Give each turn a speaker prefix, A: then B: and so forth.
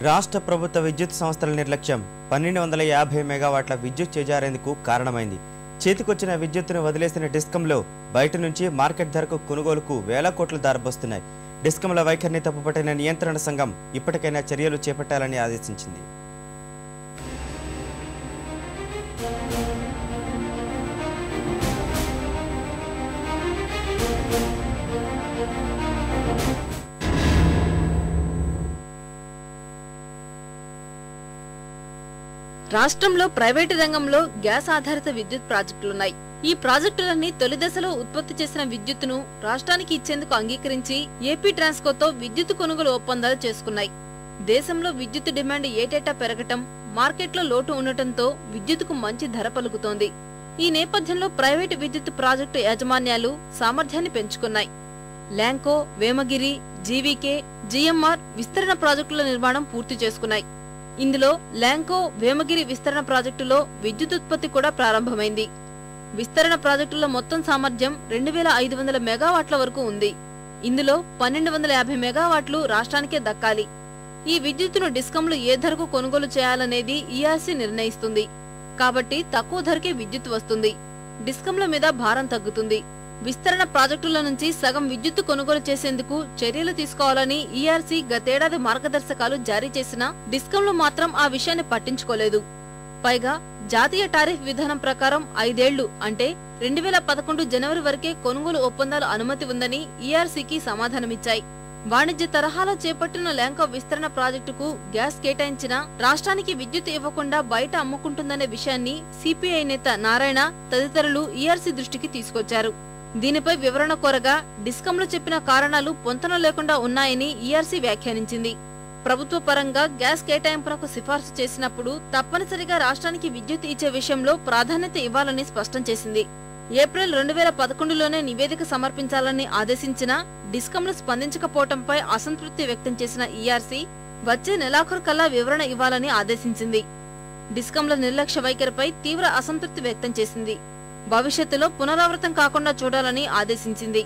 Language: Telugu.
A: రాష్ట్ర ప్రభుత్వ విద్యుత్ సంస్థల నిర్లక్ష్యం 1250 మెగావాట్ల విద్యుత్ చేజారేందుకు కారణమైంది. చేతికొచ్చిన విద్యుత్తును వదిలేసిన డిస్కంలో బయట నుంచి మార్కెట్ ధరకు కొనుగోలుకు వేల కోట్ల దారబోస్తున్నాయి. డిస్కంల వైఖరిని తప్పుపట్టిన నియంత్రణ సంఘం ఇప్పటికైనా చర్యలు చేపట్టాలని ఆదేశించింది.
B: రాష్ట్రంలో ప్రైవేటు రంగంలో గ్యాస్ ఆధారిత విద్యుత్ ప్రాజెక్టులున్నాయి. ఈ ప్రాజెక్టులన్నీ తొలి దశలో ఉత్పత్తి చేసిన విద్యుత్తును రాష్ట్రానికి ఇచ్చేందుకు అంగీకరించి ఏపీ ట్రాన్స్కోతో విద్యుత్ కొనుగోలు ఒప్పందాలు చేసుకున్నాయి. దేశంలో విద్యుత్ డిమాండ్ ఏటేటా పెరగటం, మార్కెట్లో లోటు ఉండటంతో విద్యుత్తుకు మంచి ధర పలుకుతోంది. ఈ నేపథ్యంలో ప్రైవేటు విద్యుత్ ప్రాజెక్టు యాజమాన్యాలు సామర్థ్యాన్ని పెంచుకున్నాయి. ల్యాంకో, వేమగిరి, జీవీకే, జీఎంఆర్ విస్తరణ ప్రాజెక్టుల నిర్మాణం పూర్తి చేసుకున్నాయి. ఇందులో ల్యాంకో, వేమగిరి విస్తరణ ప్రాజెక్టులో విద్యుత్ ఉత్పత్తి కూడా ప్రారంభమైంది. విస్తరణ ప్రాజెక్టుల మొత్తం సామర్థ్యం 2500 మెగావాట్ల వరకు ఉంది. ఇందులో 1250 మెగావాట్లు రాష్ట్రానికే దక్కాలి. ఈ విద్యుత్తును డిస్కంలు ఏ ధరకు కొనుగోలు చేయాలనేది ఈఆర్సీ నిర్ణయిస్తుంది. కాబట్టి తక్కువ ధరకే విద్యుత్ వస్తుంది. డిస్కంల మీద భారం తగ్గుతుంది. విస్తరణ ప్రాజెక్టుల నుంచి సగం విద్యుత్తు కొనుగోలు చేసేందుకు చర్యలు తీసుకోవాలని ఈఆర్సీ గతేడాది మార్గదర్శకాలు జారీ చేసినా డిస్కంలు మాత్రం ఆ విషయాన్ని పట్టించుకోలేదు. పైగా జాతీయ టారిఫ్ విధానం ప్రకారం 5 ఏళ్లు అంటే 2011 జనవరి వరకే కొనుగోలు ఒప్పందాలు అనుమతి ఉందని ఈఆర్సీకి సమాధానమిచ్చాయి. వాణిజ్య తరహాలో చేపట్టిన ల్యాంకో విస్తరణ ప్రాజెక్టుకు గ్యాస్ కేటాయించినా రాష్ట్రానికి విద్యుత్ ఇవ్వకుండా బయట అమ్ముకుంటుందనే విషయాన్ని సిపిఐ నేత నారాయణ తదితరులు ఈఆర్సీ దృష్టికి తీసుకొచ్చారు. దీనిపై వివరణ కోరగా డిస్కంలు చెప్పిన కారణాలు పొంతన లేకుండా ఉన్నాయని ఈఆర్సీ వ్యాఖ్యానించింది. ప్రభుత్వ పరంగా గ్యాస్ కేటాయింపునకు సిఫార్సు చేసినప్పుడు తప్పనిసరిగా రాష్ట్రానికి విద్యుత్ ఇచ్చే విషయంలో ప్రాధాన్యత ఇవ్వాలని స్పష్టం చేసింది. ఏప్రిల్ 2011లోనే నివేదిక సమర్పించాలని ఆదేశించినా డిస్కంలు స్పందించకపోవడంపై అసంతృప్తి వ్యక్తం చేసిన ఈఆర్సీ వచ్చే నెలాఖరు కల్లా వివరణ ఇవ్వాలని ఆదేశించింది. డిస్కంల నిర్లక్ష్య వైఖరిపై తీవ్ర అసంతృప్తి వ్యక్తం చేసింది. భవిష్యత్తులో పునరావృతం కాకుండా చూడాలని ఆదేశించింది.